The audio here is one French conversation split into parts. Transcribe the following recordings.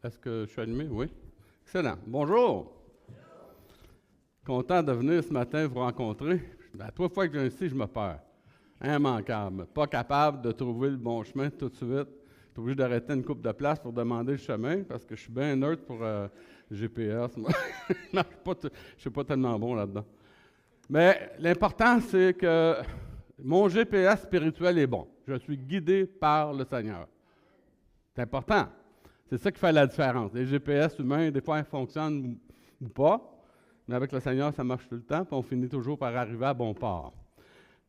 Est-ce que je suis allumé? Oui. Excellent. Bonjour. Content de venir ce matin vous rencontrer. La 3 fois que je viens ici, je me perds. Immanquable. Pas capable de trouver le bon chemin tout de suite. Je suis obligé d'arrêter une coupe de place pour demander le chemin parce que je suis bien neutre pour GPS. Moi. Non, je ne suis pas tellement bon là-dedans. Mais l'important, c'est que mon GPS spirituel est bon. Je suis guidé par le Seigneur. C'est important. C'est ça qui fait la différence. Les GPS humains, des fois, ils fonctionnent ou pas, mais avec le Seigneur, ça marche tout le temps, puis on finit toujours par arriver à bon port.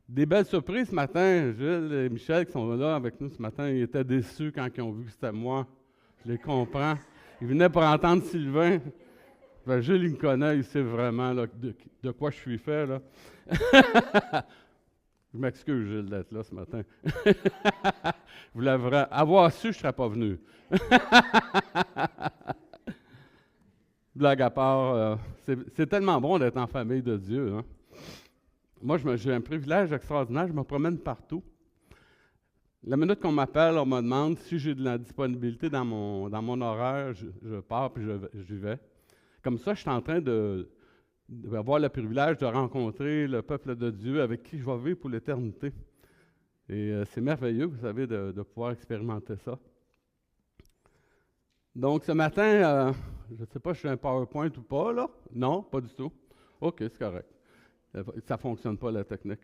Des belles surprises ce matin. Gilles et Michel qui sont là avec nous ce matin, ils étaient déçus quand ils ont vu que c'était moi. Je les comprends. Ils venaient pour entendre Sylvain. Ben, Gilles, il me connaît, il sait vraiment là, de quoi je suis fait. Là. Je m'excuse, Gilles, d'être là ce matin. Vous l'avez avoir su, je ne serais pas venu. Blague à part, c'est tellement bon d'être en famille de Dieu. Hein? Moi, j'ai un privilège extraordinaire, je me promène partout. La minute qu'on m'appelle, on me demande si j'ai de la disponibilité dans mon horaire, je pars puis j'y vais. Comme ça, je suis en train d'avoir le privilège de rencontrer le peuple de Dieu avec qui je vais vivre pour l'éternité. Et c'est merveilleux, vous savez, de pouvoir expérimenter ça. Donc, ce matin, je ne sais pas si je suis un PowerPoint ou pas, là. Non, pas du tout. OK, c'est correct. Ça ne fonctionne pas, la technique.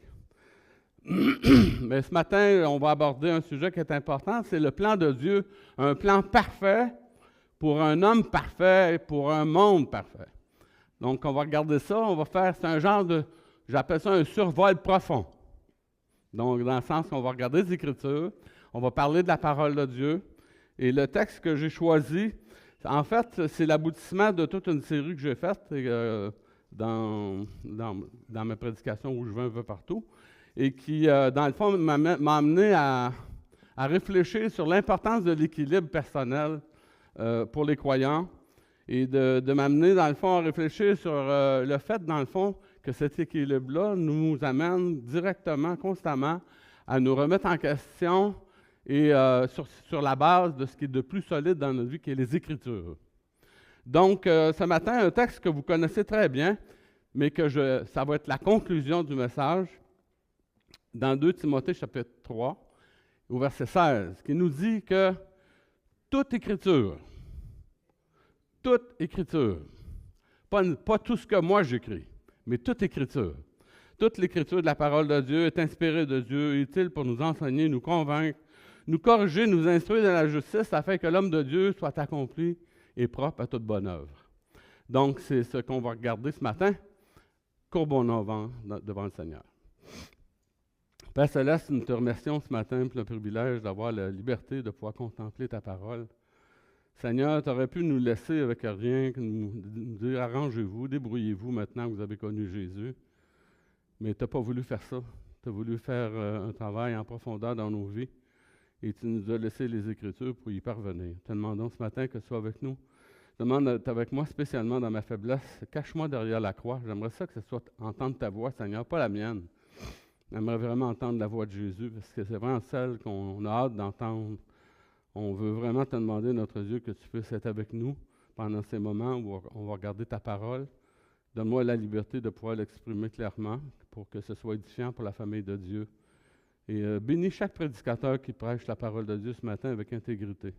Mais ce matin, on va aborder un sujet qui est important, c'est le plan de Dieu, un plan parfait pour un homme parfait et pour un monde parfait. Donc, on va regarder ça, on va faire, c'est un genre de, j'appelle ça un survol profond. Donc, dans le sens qu'on va regarder les Écritures, on va parler de la parole de Dieu, et le texte que j'ai choisi, en fait, c'est l'aboutissement de toute une série que j'ai faite dans mes prédications où je vais un peu partout, et qui, dans le fond, m'a amené à réfléchir sur l'importance de l'équilibre personnel pour les croyants, et de m'amener, dans le fond, à réfléchir sur le fait, dans le fond, que cet équilibre-là nous amène directement, constamment, à nous remettre en question et sur la base de ce qui est de plus solide dans notre vie, qui est les Écritures. Donc, ce matin, un texte que vous connaissez très bien, mais que ça va être la conclusion du message, dans 2 Timothée, chapitre 3, au verset 16, qui nous dit que toute Écriture, pas tout ce que moi j'écris, mais toute Écriture, toute l'Écriture de la parole de Dieu est inspirée de Dieu, utile pour nous enseigner, nous convaincre, nous corriger, nous instruire dans la justice, afin que l'homme de Dieu soit accompli et propre à toute bonne œuvre. Donc, c'est ce qu'on va regarder ce matin. Courbons-nous devant le Seigneur. Père Céleste, nous te remercions ce matin pour le privilège d'avoir la liberté de pouvoir contempler ta parole. Seigneur, tu aurais pu nous laisser avec rien, nous dire arrangez-vous, débrouillez-vous maintenant que vous avez connu Jésus. Mais tu n'as pas voulu faire ça. Tu as voulu faire un travail en profondeur dans nos vies. Et tu nous as laissé les Écritures pour y parvenir. Te demandons ce matin que tu sois avec nous. Je demande d'être avec moi spécialement dans ma faiblesse. Cache-moi derrière la croix. J'aimerais ça que ce soit entendre ta voix, Seigneur, pas la mienne. J'aimerais vraiment entendre la voix de Jésus parce que c'est vraiment celle qu'on a hâte d'entendre. On veut vraiment te demander, notre Dieu, que tu puisses être avec nous pendant ces moments où on va regarder ta parole. Donne-moi la liberté de pouvoir l'exprimer clairement pour que ce soit édifiant pour la famille de Dieu. Et bénis chaque prédicateur qui prêche la parole de Dieu ce matin avec intégrité.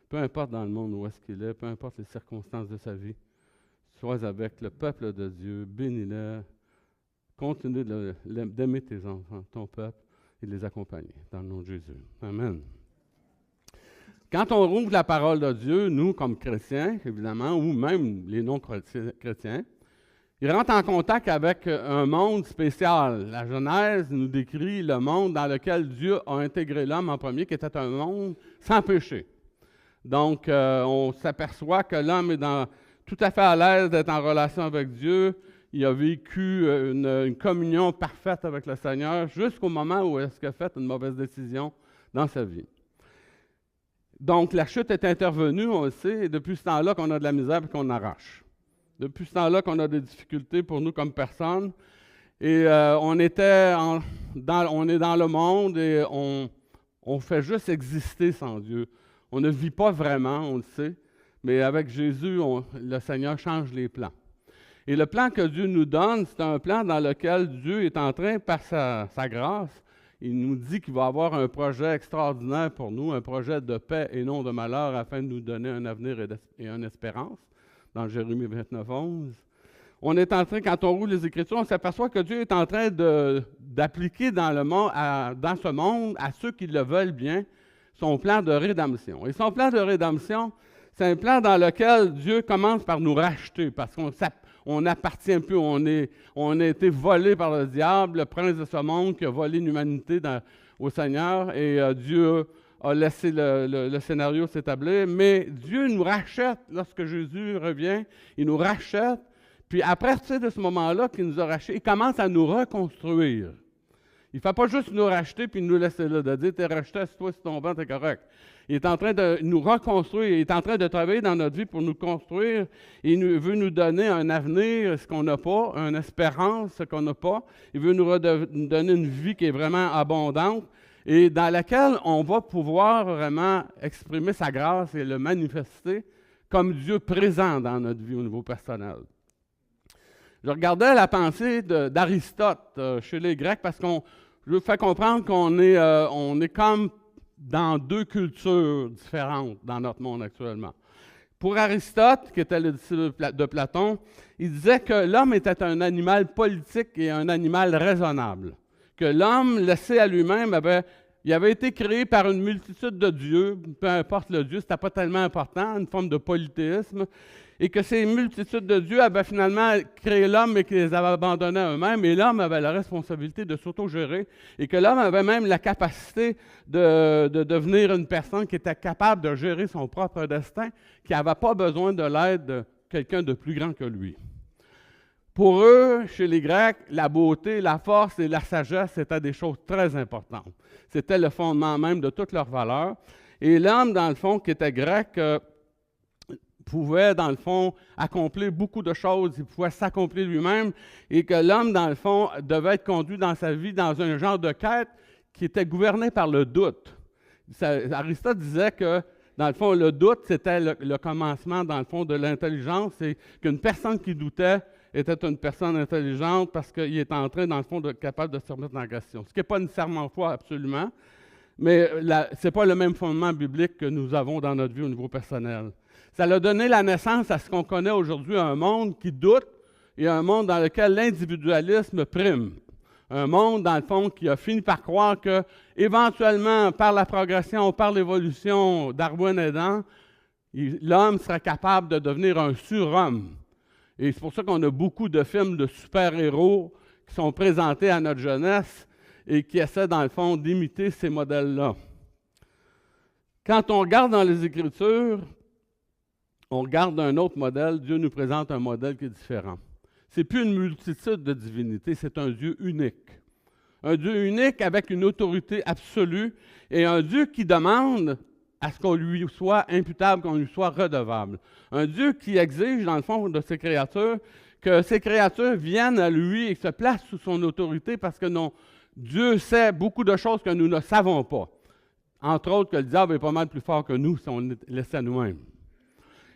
Peu importe dans le monde où est-ce qu'il est, peu importe les circonstances de sa vie, sois avec le peuple de Dieu, bénis-le, continue d'aimer tes enfants, ton peuple, et de les accompagner. Dans le nom de Jésus. Amen. Quand on rouvre la parole de Dieu, nous, comme chrétiens, évidemment, ou même les non-chrétiens, ils rentrent en contact avec un monde spécial. La Genèse nous décrit le monde dans lequel Dieu a intégré l'homme en premier, qui était un monde sans péché. Donc, on s'aperçoit que l'homme est tout à fait à l'aise d'être en relation avec Dieu. Il a vécu une communion parfaite avec le Seigneur jusqu'au moment où il a fait une mauvaise décision dans sa vie. Donc, la chute est intervenue, on le sait, et depuis ce temps-là qu'on a de la misère et qu'on arrache. Depuis ce temps-là qu'on a des difficultés pour nous comme personnes. Et on est dans le monde et on fait juste exister sans Dieu. On ne vit pas vraiment, on le sait, Mais avec Jésus, le Seigneur change les plans. Et le plan que Dieu nous donne, c'est un plan dans lequel Dieu est en train, par sa grâce, il nous dit qu'il va avoir un projet extraordinaire pour nous, un projet de paix et non de malheur, afin de nous donner un avenir et une espérance, dans Jérémie 29, 11. On est en train, quand on roule les Écritures, on s'aperçoit que Dieu est en train d'appliquer dans ce monde, à ceux qui le veulent bien, son plan de rédemption. Et son plan de rédemption, c'est un plan dans lequel Dieu commence par nous racheter, parce qu'on n'appartient plus, on a été volé par le diable, le prince de ce monde qui a volé l'humanité au Seigneur, et Dieu a laissé le scénario s'établir. Mais Dieu nous rachète lorsque Jésus revient, il nous rachète, puis à partir de ce moment-là qu'il nous a rachetés, il commence à nous reconstruire. Il ne fait pas juste nous racheter puis nous laisser là, de dire « t'es racheté, assis-toi sur ton banc, t'es correct ». Il est en train de nous reconstruire, il est en train de travailler dans notre vie pour nous construire. Il veut nous donner un avenir, ce qu'on n'a pas, une espérance, ce qu'on n'a pas. Il veut nous donner une vie qui est vraiment abondante et dans laquelle on va pouvoir vraiment exprimer sa grâce et le manifester comme Dieu présent dans notre vie au niveau personnel. Je regardais la pensée d'Aristote chez les Grecs parce je veux faire comprendre qu'on est comme dans deux cultures différentes dans notre monde actuellement. Pour Aristote, qui était le disciple de Platon, il disait que l'homme était un animal politique et un animal raisonnable. Que l'homme, laissé à lui-même, il avait été créé par une multitude de dieux, peu importe le dieu, ce n'était pas tellement important, une forme de polythéisme, et que ces multitudes de dieux avaient finalement créé l'homme et qu'ils les avaient abandonnés à eux-mêmes, et l'homme avait la responsabilité de s'autogérer, et que l'homme avait même la capacité de devenir une personne qui était capable de gérer son propre destin, qui n'avait pas besoin de l'aide de quelqu'un de plus grand que lui. Pour eux, chez les Grecs, la beauté, la force et la sagesse étaient des choses très importantes. C'était le fondement même de toutes leurs valeurs. Et l'homme, dans le fond, qui était grec, pouvait, dans le fond, accomplir beaucoup de choses. Il pouvait s'accomplir lui-même et que l'homme, dans le fond, devait être conduit dans sa vie dans un genre de quête qui était gouverné par le doute. Aristote disait que, dans le fond, le doute, c'était le commencement, dans le fond, de l'intelligence et qu'une personne qui doutait était une personne intelligente parce qu'il est en train, dans le fond, d'être capable de se remettre en question. Ce qui n'est pas nécessairement faux, absolument, mais ce n'est pas le même fondement biblique que nous avons dans notre vie au niveau personnel. Ça a donné la naissance à ce qu'on connaît aujourd'hui, un monde qui doute et un monde dans lequel l'individualisme prime. Un monde, dans le fond, qui a fini par croire que, éventuellement, par la progression, par l'évolution, Darwin aidant, l'homme serait capable de devenir un surhomme. Et c'est pour ça qu'on a beaucoup de films de super-héros qui sont présentés à notre jeunesse et qui essaient, dans le fond, d'imiter ces modèles-là. Quand on regarde dans les Écritures, on regarde un autre modèle, Dieu nous présente un modèle qui est différent. Ce n'est plus une multitude de divinités, c'est un Dieu unique. Un Dieu unique avec une autorité absolue et un Dieu qui demande à ce qu'on lui soit imputable, qu'on lui soit redevable. Un Dieu qui exige, dans le fond, de ses créatures, que ces créatures viennent à lui et se placent sous son autorité parce que Dieu sait beaucoup de choses que nous ne savons pas. Entre autres, que le diable est pas mal plus fort que nous si on le laissait à nous-mêmes.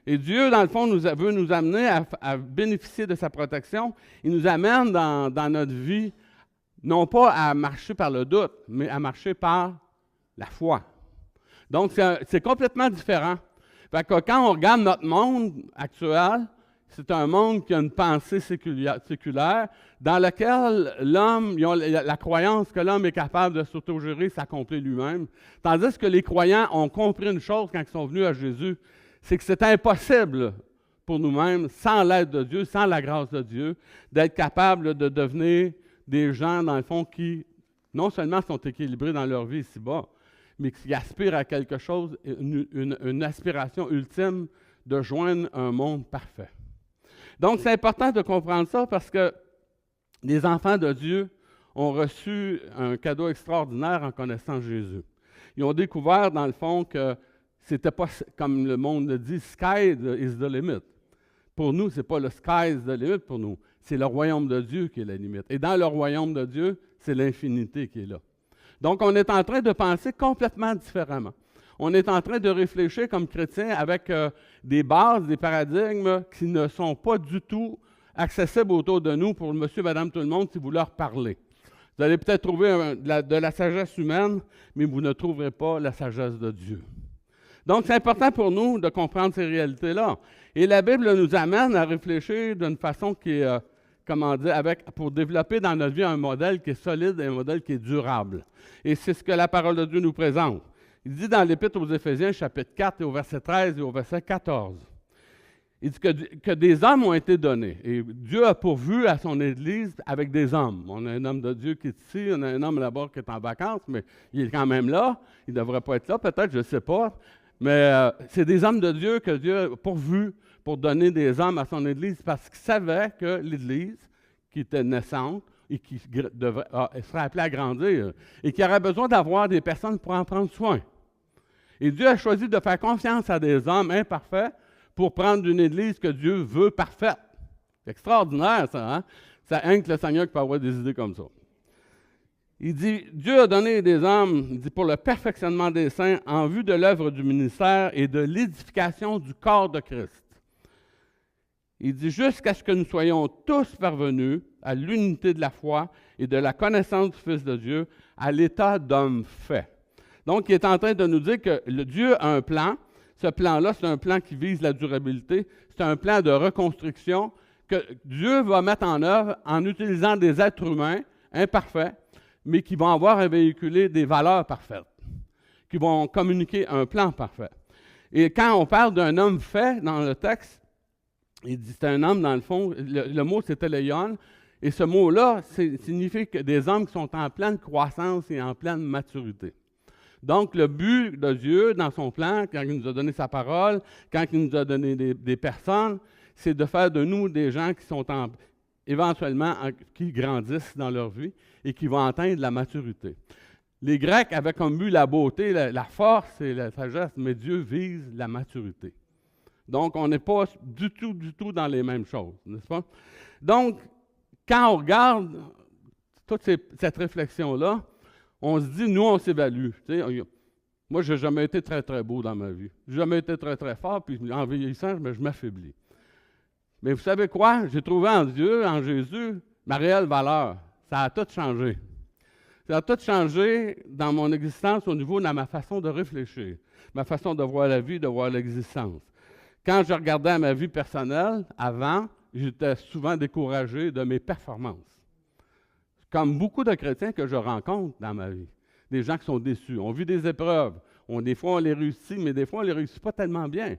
Et Dieu, dans le fond, veut nous amener à bénéficier de sa protection. Il nous amène dans notre vie, non pas à marcher par le doute, mais à marcher par la foi. Donc, c'est complètement différent. Fait que quand on regarde notre monde actuel, c'est un monde qui a une pensée séculaire dans lequel l'homme, ils ont la croyance que l'homme est capable de s'autogérer, s'accomplir lui-même. Tandis que les croyants ont compris une chose quand ils sont venus à Jésus, c'est que c'est impossible pour nous-mêmes, sans l'aide de Dieu, sans la grâce de Dieu, d'être capable de devenir des gens, dans le fond, qui non seulement sont équilibrés dans leur vie ici-bas, mais qui aspirent à quelque chose, une aspiration ultime de joindre un monde parfait. Donc, c'est important de comprendre ça parce que les enfants de Dieu ont reçu un cadeau extraordinaire en connaissant Jésus. Ils ont découvert, dans le fond, que c'était pas, comme le monde le dit, « sky is the limit ». Pour nous, ce n'est pas le « sky is the limit » pour nous, c'est le royaume de Dieu qui est la limite. Et dans le royaume de Dieu, c'est l'infinité qui est là. Donc, on est en train de penser complètement différemment. on est en train de réfléchir comme chrétiens avec des bases, des paradigmes qui ne sont pas du tout accessibles autour de nous pour monsieur, madame, tout le monde si vous leur parlez. Vous allez peut-être trouver de la sagesse humaine, mais vous ne trouverez pas la sagesse de Dieu. Donc, c'est important pour nous de comprendre ces réalités-là. Et la Bible nous amène à réfléchir d'une façon qui est, pour développer dans notre vie un modèle qui est solide et un modèle qui est durable. Et c'est ce que la parole de Dieu nous présente. Il dit dans l'Épître aux Éphésiens, chapitre 4, et au verset 13 et au verset 14, il dit que des hommes ont été donnés. Et Dieu a pourvu à son Église avec des hommes. On a un homme de Dieu qui est ici, on a un homme là-bas qui est en vacances, mais il est quand même là. Il ne devrait pas être là, peut-être, je ne sais pas. Mais c'est des hommes de Dieu que Dieu a pourvu pour donner des hommes à son Église parce qu'il savait que l'Église, qui était naissante et qui serait appelée à grandir, et qui aurait besoin d'avoir des personnes pour en prendre soin. Et Dieu a choisi de faire confiance à des hommes imparfaits pour prendre une Église que Dieu veut parfaite. C'est extraordinaire, ça, hein? Ça rien que le Seigneur qui peut avoir des idées comme ça. Il dit, Dieu a donné des hommes, il dit, pour le perfectionnement des saints en vue de l'œuvre du ministère et de l'édification du corps de Christ. Il dit, jusqu'à ce que nous soyons tous parvenus à l'unité de la foi et de la connaissance du Fils de Dieu, à l'état d'homme fait. Donc, il est en train de nous dire que Dieu a un plan. Ce plan-là, c'est un plan qui vise la durabilité. C'est un plan de reconstruction que Dieu va mettre en œuvre en utilisant des êtres humains imparfaits, mais qui vont avoir à véhiculer des valeurs parfaites, qui vont communiquer un plan parfait. Et quand on parle d'un homme fait dans le texte, il dit c'est un homme, dans le fond, le mot c'est téléion, et ce mot-là signifie que des hommes qui sont en pleine croissance et en pleine maturité. Donc, le but de Dieu dans son plan, quand il nous a donné sa parole, quand il nous a donné des personnes, c'est de faire de nous des gens qui sont éventuellement qui grandissent dans leur vie et qui vont atteindre la maturité. Les Grecs avaient comme but la beauté, la force et la sagesse, mais Dieu vise la maturité. Donc, on n'est pas du tout dans les mêmes choses, n'est-ce pas? Donc, quand on regarde toute cette réflexion-là, on se dit, nous, on s'évalue. Moi, je n'ai jamais été très, très beau dans ma vie. Je n'ai jamais été très, très fort, puis en vieillissant, je m'affaiblis. Mais vous savez quoi? J'ai trouvé en Dieu, en Jésus, ma réelle valeur. Ça a tout changé. Ça a tout changé dans mon existence au niveau de ma façon de réfléchir, ma façon de voir la vie, de voir l'existence. Quand je regardais ma vie personnelle, avant, j'étais souvent découragé de mes performances. Comme beaucoup de chrétiens que je rencontre dans ma vie, des gens qui sont déçus. On vit des épreuves. Des fois, on les réussit, mais des fois, on ne les réussit pas tellement bien.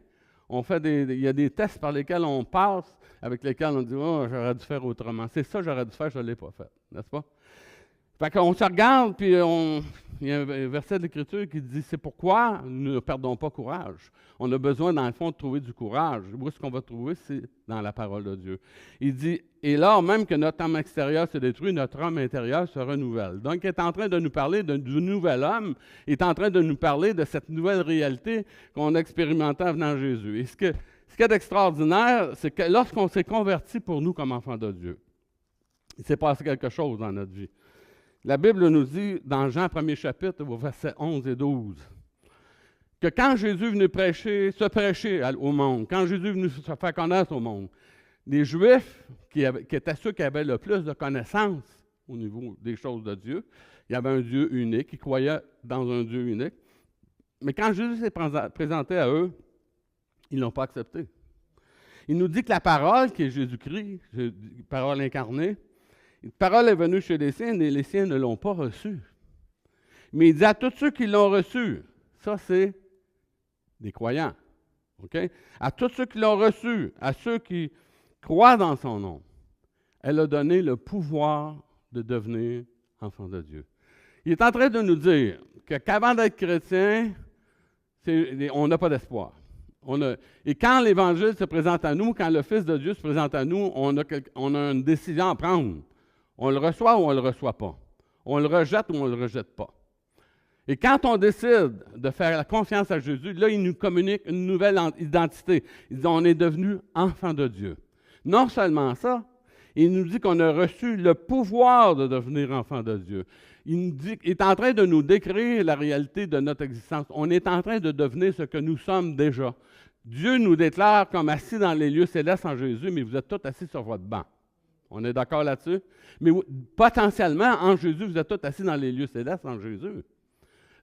Il y a des tests par lesquels on passe, avec lesquels on dit « Oh, j'aurais dû faire autrement. C'est ça, j'aurais dû faire, je ne l'ai pas fait. » N'est-ce pas? Fait qu'on se regarde, puis il y a un verset de l'Écriture qui dit « C'est pourquoi nous ne perdons pas courage. » On a besoin, dans le fond, de trouver du courage. Où est-ce qu'on va trouver? C'est dans la parole de Dieu. Il dit « Et lors même que notre homme extérieur se détruit, notre homme intérieur se renouvelle. » Donc, il est en train de nous parler du nouvel homme. Il est en train de nous parler de cette nouvelle réalité qu'on a expérimentée en venant à Jésus. Et ce qu'il y a d'extraordinaire, c'est que lorsqu'on s'est converti pour nous comme enfants de Dieu, il s'est passé quelque chose dans notre vie. La Bible nous dit, dans Jean 1er chapitre, au verset 11 et 12, que quand Jésus est venu se prêcher au monde, quand Jésus est venu se faire connaître au monde, les Juifs, qui étaient ceux qui avaient le plus de connaissances au niveau des choses de Dieu, il y avait un Dieu unique, ils croyaient dans un Dieu unique, mais quand Jésus s'est présenté à eux, ils ne l'ont pas accepté. Il nous dit que la parole, qui est Jésus-Christ, parole incarnée, la parole est venue chez les siens et les siens ne l'ont pas reçue. Mais il dit à tous ceux qui l'ont reçu, ça c'est des croyants, OK? À tous ceux qui l'ont reçu, à ceux qui croient dans son nom, elle a donné le pouvoir de devenir enfant de Dieu. Il est en train de nous dire qu'avant d'être chrétien, on n'a pas d'espoir. Et quand l'Évangile se présente à nous, quand le Fils de Dieu se présente à nous, on a une décision à prendre. On le reçoit ou on ne le reçoit pas. On le rejette ou on ne le rejette pas. Et quand on décide de faire la confiance à Jésus, là, il nous communique une nouvelle identité. Il dit, on est devenu enfant de Dieu. Non seulement ça, il nous dit qu'on a reçu le pouvoir de devenir enfant de Dieu. Il est en train de nous décrire la réalité de notre existence. On est en train de devenir ce que nous sommes déjà. Dieu nous déclare comme assis dans les lieux célestes en Jésus, mais vous êtes tous assis sur votre banc. On est d'accord là-dessus? Mais potentiellement, en Jésus, vous êtes tous assis dans les lieux célestes en Jésus.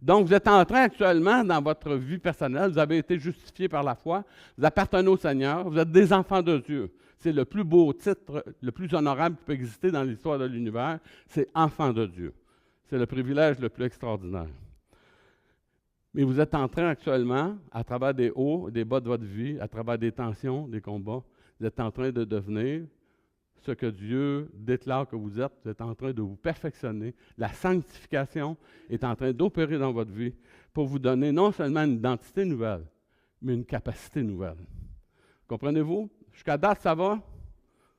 Donc, vous êtes en train actuellement, dans votre vie personnelle, vous avez été justifiés par la foi, vous appartenez au Seigneur, vous êtes des enfants de Dieu. C'est le plus beau titre, le plus honorable qui peut exister dans l'histoire de l'univers, c'est enfant de Dieu. C'est le privilège le plus extraordinaire. Mais vous êtes en train actuellement, à travers des hauts, des bas de votre vie, à travers des tensions, des combats, vous êtes en train de devenir ce que Dieu déclare que vous êtes en train de vous perfectionner. La sanctification est en train d'opérer dans votre vie pour vous donner non seulement une identité nouvelle, mais une capacité nouvelle. Comprenez-vous? Jusqu'à date, ça va?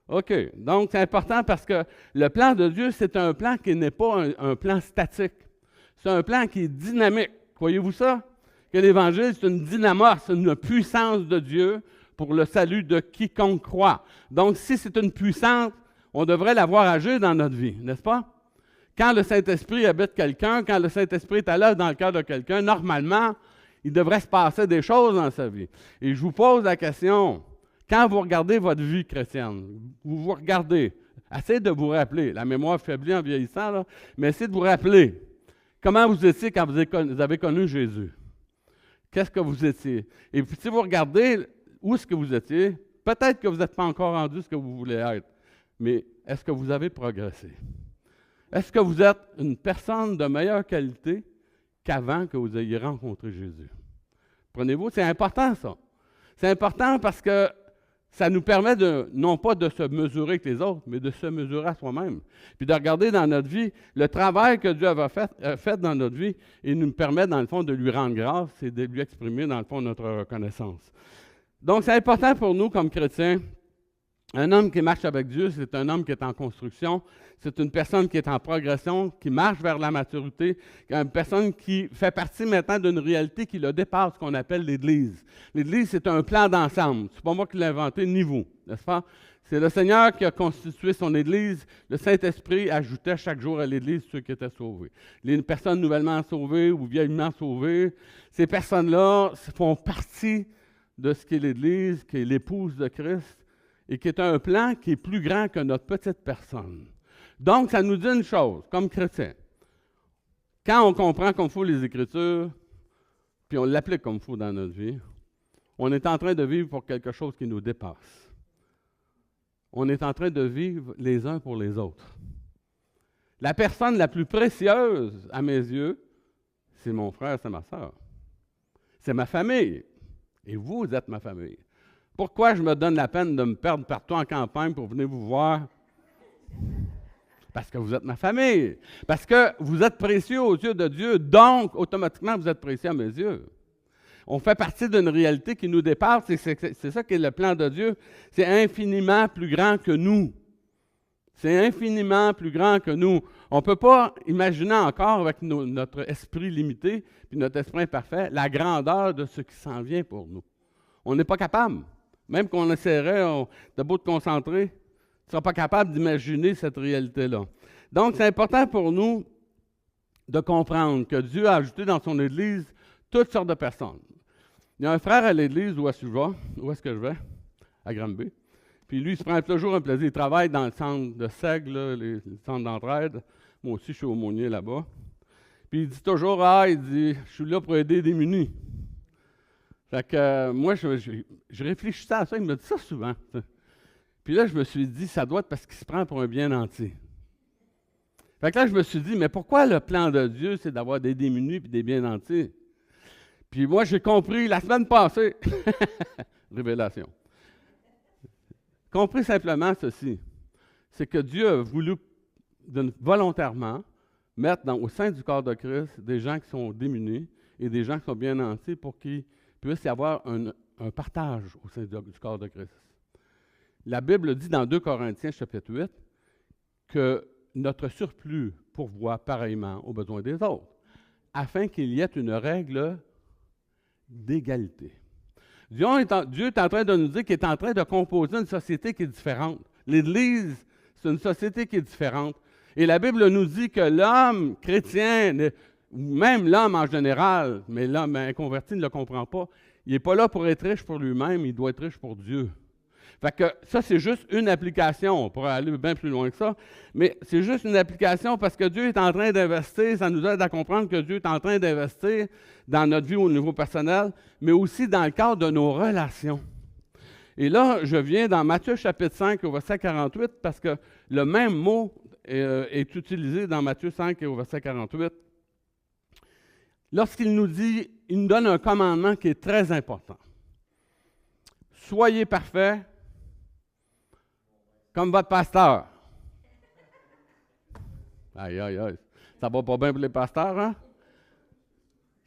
OK. Donc, c'est important parce que le plan de Dieu, c'est un plan qui n'est pas un plan statique. C'est un plan qui est dynamique. Croyez-vous ça? Que l'Évangile, c'est une dynamo, c'est une puissance de Dieu pour le salut de quiconque croit. Donc, si c'est une puissance, on devrait la voir agir dans notre vie, n'est-ce pas? Quand le Saint-Esprit habite quelqu'un, quand le Saint-Esprit est à l'œuvre dans le cœur de quelqu'un, normalement, il devrait se passer des choses dans sa vie. Et je vous pose la question, quand vous regardez votre vie chrétienne, vous regardez, essayez de vous rappeler, la mémoire faiblit en vieillissant, là, mais essayez de vous rappeler comment vous étiez quand vous avez connu Jésus. Qu'est-ce que vous étiez? Et puis, si vous regardez où est-ce que vous étiez, peut-être que vous n'êtes pas encore rendu ce que vous voulez être, mais est-ce que vous avez progressé? Est-ce que vous êtes une personne de meilleure qualité qu'avant que vous ayez rencontré Jésus? Prenez-vous, c'est important ça. C'est important parce que ça nous permet non pas de se mesurer avec les autres, mais de se mesurer à soi-même. Puis de regarder dans notre vie le travail que Dieu avait fait dans notre vie et nous permet, dans le fond, de lui rendre grâce et de lui exprimer, dans le fond, notre reconnaissance. Donc, c'est important pour nous, comme chrétiens. Un homme qui marche avec Dieu, c'est un homme qui est en construction. C'est une personne qui est en progression, qui marche vers la maturité, une personne qui fait partie maintenant d'une réalité qui le dépasse, ce qu'on appelle l'Église. L'Église, c'est un plan d'ensemble. Ce n'est pas moi qui l'ai inventé, ni vous, n'est-ce pas? C'est le Seigneur qui a constitué son Église. Le Saint-Esprit ajoutait chaque jour à l'Église ceux qui étaient sauvés. Les personnes nouvellement sauvées ou vieillement sauvées, ces personnes-là font partie de ce qu'est l'Église, qui est l'épouse de Christ, et qui est un plan qui est plus grand que notre petite personne. Donc, ça nous dit une chose, comme chrétiens. Quand on comprend comme il faut les Écritures, puis on l'applique comme il faut dans notre vie, on est en train de vivre pour quelque chose qui nous dépasse. On est en train de vivre les uns pour les autres. La personne la plus précieuse à mes yeux, c'est mon frère, c'est ma soeur. C'est ma famille. Et vous êtes ma famille. Pourquoi je me donne la peine de me perdre partout en campagne pour venir vous voir? Parce que vous êtes ma famille. Parce que vous êtes précieux aux yeux de Dieu, donc automatiquement vous êtes précieux à mes yeux. On fait partie d'une réalité qui nous dépasse, c'est ça qui est le plan de Dieu. C'est infiniment plus grand que nous. C'est infiniment plus grand que nous. On ne peut pas imaginer encore avec notre esprit limité puis notre esprit imparfait la grandeur de ce qui s'en vient pour nous. On n'est pas capable. Même qu'on essaierait de beau te concentrer, tu ne seras pas capable d'imaginer cette réalité-là. Donc, c'est important pour nous de comprendre que Dieu a ajouté dans son Église toutes sortes de personnes. Il y a un frère à l'Église où est-ce que je vais? À Granby. Puis lui, il se prend toujours un plaisir. Il travaille dans le centre de Seigle, le centre d'entraide. Moi aussi, je suis aumônier là-bas. Puis il dit toujours, il dit, je suis là pour aider les démunis. Fait que moi, je réfléchissais à ça, il me dit ça souvent. Puis là, je me suis dit, ça doit être parce qu'il se prend pour un bien entier. Fait que là, je me suis dit, mais pourquoi le plan de Dieu, c'est d'avoir des démunis et des bien entiers? Puis moi, j'ai compris la semaine passée, révélation, compris simplement ceci, c'est que Dieu a voulu volontairement mettre au sein du corps de Christ des gens qui sont démunis et des gens qui sont bien entiers pour qu'ils puisse y avoir un partage au sein du corps de Christ. La Bible dit dans 2 Corinthiens, chapitre 8, que notre surplus pourvoit pareillement aux besoins des autres, afin qu'il y ait une règle d'égalité. Dieu est en train de nous dire qu'il est en train de composer une société qui est différente. L'Église, c'est une société qui est différente. Et la Bible nous dit que l'homme chrétien, ou même l'homme en général, mais l'homme inconverti ne le comprend pas, il n'est pas là pour être riche pour lui-même, il doit être riche pour Dieu. Fait que ça, c'est juste une application. On pourrait aller bien plus loin que ça, mais c'est juste une application parce que Dieu est en train d'investir. Ça nous aide à comprendre que Dieu est en train d'investir dans notre vie au niveau personnel, mais aussi dans le cadre de nos relations. Et là, je viens dans Matthieu chapitre 5 au verset 48 parce que le même mot est utilisé dans Matthieu 5 et au verset 48. Lorsqu'il nous dit, il nous donne un commandement qui est très important. Soyez parfaits comme votre pasteur. Aïe, aïe, aïe. Ça va pas bien pour les pasteurs, hein?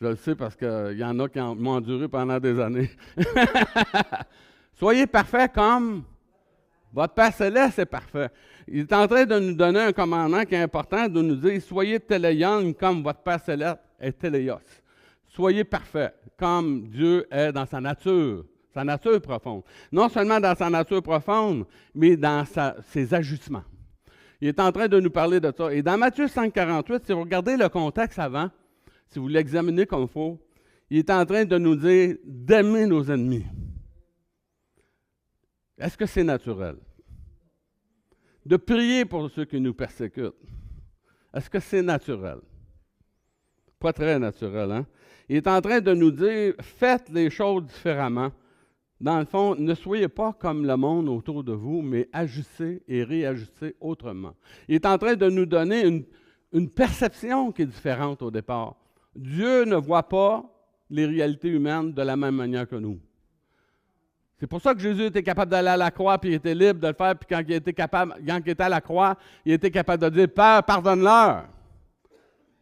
Je le sais parce qu'il y en a qui m'ont enduré pendant des années. Soyez parfaits comme votre Père Céleste est parfait. Il est en train de nous donner un commandement qui est important, de nous dire, soyez téléion comme votre Père Céleste est téléos. Soyez parfaits comme Dieu est dans sa nature profonde. Non seulement dans sa nature profonde, mais dans ses ajustements. Il est en train de nous parler de ça. Et dans Matthieu 5,48, si vous regardez le contexte avant, si vous l'examinez comme il faut, il est en train de nous dire d'aimer nos ennemis. Est-ce que c'est naturel? De prier pour ceux qui nous persécutent. Est-ce que c'est naturel? Pas très naturel, hein? Il est en train de nous dire, faites les choses différemment. Dans le fond, ne soyez pas comme le monde autour de vous, mais agissez et réagissez autrement. Il est en train de nous donner une perception qui est différente au départ. Dieu ne voit pas les réalités humaines de la même manière que nous. C'est pour ça que Jésus était capable d'aller à la croix, puis il était libre de le faire, puis quand il était à la croix, il était capable de dire, « Père, pardonne-leur. »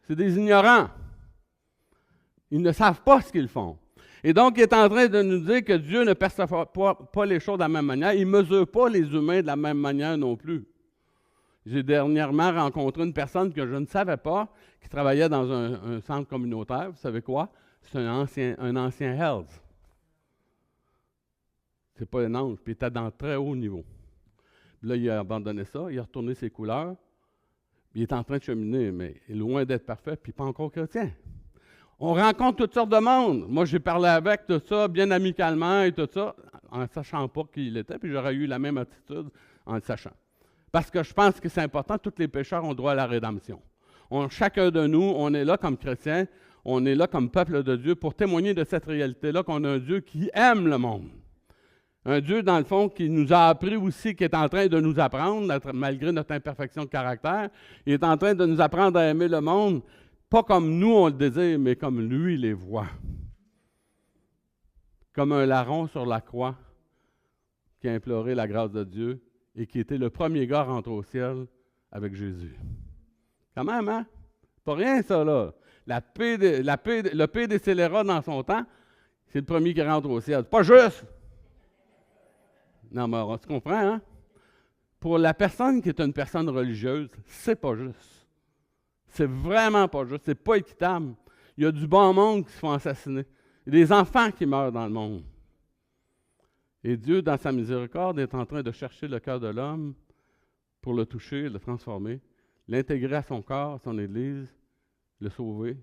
C'est des ignorants. Ils ne savent pas ce qu'ils font. Et donc, il est en train de nous dire que Dieu ne perçoit pas les choses de la même manière. Il ne mesure pas les humains de la même manière non plus. J'ai dernièrement rencontré une personne que je ne savais pas, qui travaillait dans un centre communautaire. Vous savez quoi? C'est un ancien Hells. C'est pas un ange, puis il était dans un très haut niveau. Puis là, il a abandonné ça, il a retourné ses couleurs, puis il est en train de cheminer, mais il est loin d'être parfait, puis pas encore chrétien. On rencontre toutes sortes de monde. Moi, j'ai parlé avec tout ça, bien amicalement et tout ça, en ne sachant pas qui il était, puis j'aurais eu la même attitude en le sachant. Parce que je pense que c'est important, tous les pécheurs ont droit à la rédemption. Chacun de nous, on est là comme chrétiens, on est là comme peuple de Dieu pour témoigner de cette réalité-là qu'on a un Dieu qui aime le monde. Un Dieu, dans le fond, qui nous a appris aussi, qui est en train de nous apprendre, malgré notre imperfection de caractère, il est en train de nous apprendre à aimer le monde, pas comme nous on le désire, mais comme lui les voit. Comme un larron sur la croix qui a imploré la grâce de Dieu et qui était le premier gars à rentrer au ciel avec Jésus. Quand même, hein? Pas rien, ça, là. Le pire des scélérats dans son temps, c'est le premier qui rentre au ciel. C'est pas juste! Non, mais tu comprends, hein? Pour la personne qui est une personne religieuse, c'est pas juste. C'est vraiment pas juste. C'est pas équitable. Il y a du bon monde qui se font assassiner. Il y a des enfants qui meurent dans le monde. Et Dieu, dans sa miséricorde, est en train de chercher le cœur de l'homme pour le toucher, le transformer, l'intégrer à son corps, à son Église, le sauver.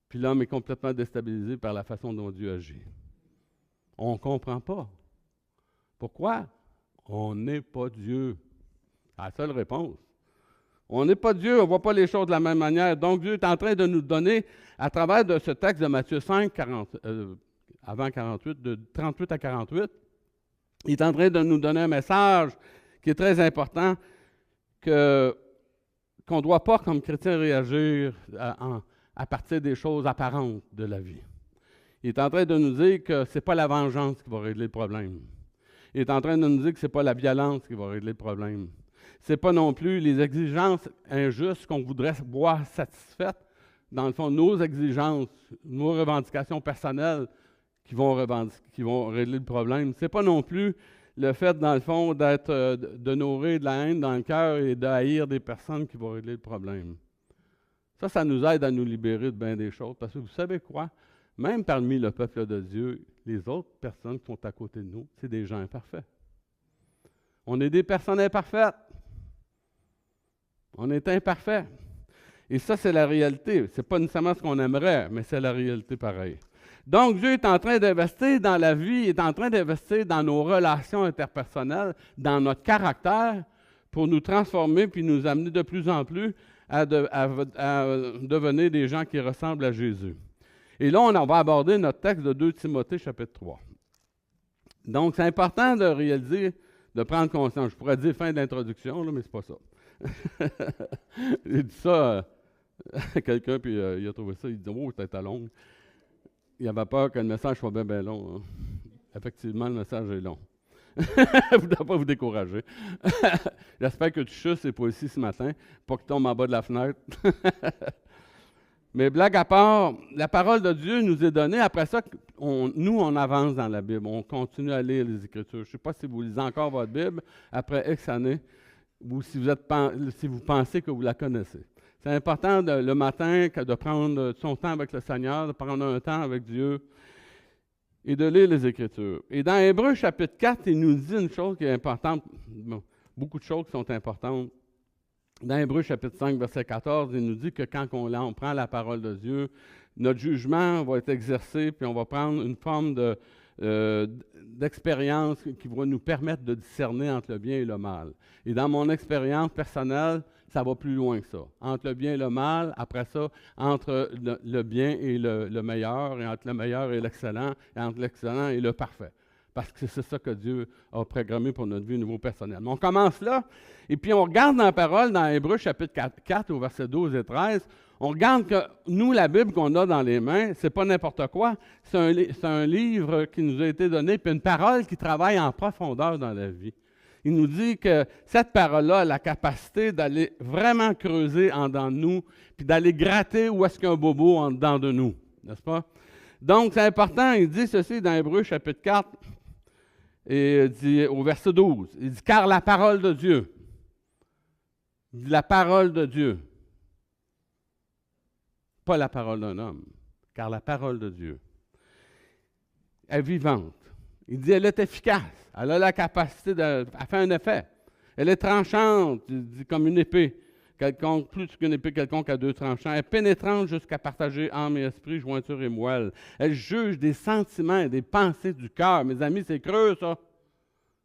Puis l'homme est complètement déstabilisé par la façon dont Dieu agit. On ne comprend pas. Pourquoi? On n'est pas Dieu. C'est la seule réponse. On n'est pas Dieu, on ne voit pas les choses de la même manière. Donc Dieu est en train de nous donner, à travers de ce texte de Matthieu 5, avant 48, de 38 à 48, il est en train de nous donner un message qui est très important, qu'on ne doit pas, comme chrétien, réagir à partir des choses apparentes de la vie. Il est en train de nous dire que ce n'est pas la vengeance qui va régler le problème. Il est en train de nous dire que ce n'est pas la violence qui va régler le problème. Ce n'est pas non plus les exigences injustes qu'on voudrait voir satisfaites. Dans le fond, nos exigences, nos revendications personnelles qui vont régler le problème. Ce n'est pas non plus le fait, dans le fond, de nourrir de la haine dans le cœur et de haïr des personnes qui vont régler le problème. Ça nous aide à nous libérer de bien des choses. Parce que vous savez quoi? Même parmi le peuple de Dieu, les autres personnes qui sont à côté de nous, c'est des gens imparfaits. On est des personnes imparfaites. On est imparfait. Et ça, c'est la réalité. Ce n'est pas nécessairement ce qu'on aimerait, mais c'est la réalité pareil. Donc, Dieu est en train d'investir dans la vie, est en train d'investir dans nos relations interpersonnelles, dans notre caractère, pour nous transformer puis nous amener de plus en plus à devenir des gens qui ressemblent à Jésus. Et là, on va aborder notre texte de 2 Timothée, chapitre 3. Donc, c'est important de réaliser, de prendre conscience. Je pourrais dire fin de l'introduction, là, mais ce n'est pas ça. J'ai dit ça à quelqu'un, puis il a trouvé ça, il dit « Oh, c'était long ». Il avait peur que le message soit bien, bien long. Hein. Effectivement, le message est long. Je ne voudrais pas vous décourager. J'espère que tu chusses et pas ici ce matin, pas que tu tombes en bas de la fenêtre. Mais blague à part, la parole de Dieu nous est donnée. Après ça, nous, on avance dans la Bible. On continue à lire les Écritures. Je ne sais pas si vous lisez encore votre Bible après X années ou si vous pensez que vous la connaissez. C'est important le matin de prendre son temps avec le Seigneur, de prendre un temps avec Dieu et de lire les Écritures. Et dans Hébreux chapitre 4, il nous dit une chose qui est importante. Bon, beaucoup de choses qui sont importantes. Dans Hébreux chapitre 5, verset 14, il nous dit que quand on prend la parole de Dieu, notre jugement va être exercé, puis on va prendre une forme d'expérience qui va nous permettre de discerner entre le bien et le mal. Et dans mon expérience personnelle, ça va plus loin que ça. Entre le bien et le mal, après ça, entre le bien et le meilleur, et entre le meilleur et l'excellent, et entre l'excellent et le parfait. Parce que c'est ça que Dieu a programmé pour notre vie au niveau personnel. Mais on commence là, et puis on regarde dans la parole, dans Hébreux chapitre 4 au verset 12 et 13, on regarde que nous, la Bible qu'on a dans les mains, c'est pas n'importe quoi, c'est un livre qui nous a été donné, puis une parole qui travaille en profondeur dans la vie. Il nous dit que cette parole-là a la capacité d'aller vraiment creuser en dedans de nous, puis d'aller gratter où est-ce qu'il y a un bobo en dedans de nous, n'est-ce pas? Donc, c'est important, il dit ceci dans Hébreux chapitre 4, et il dit au verset 12, il dit « Car la parole de Dieu », la parole de Dieu, pas la parole d'un homme, car la parole de Dieu est vivante. Il dit « Elle est efficace, elle a la capacité, elle fait un effet. Elle est tranchante, il dit, comme une épée, quelconque, plus qu'une épée quelconque à 2 tranchants. Elle est pénétrante jusqu'à partager âme et esprit, jointure et moelle. Elle juge des sentiments et des pensées du cœur. Mes amis, c'est creux, ça.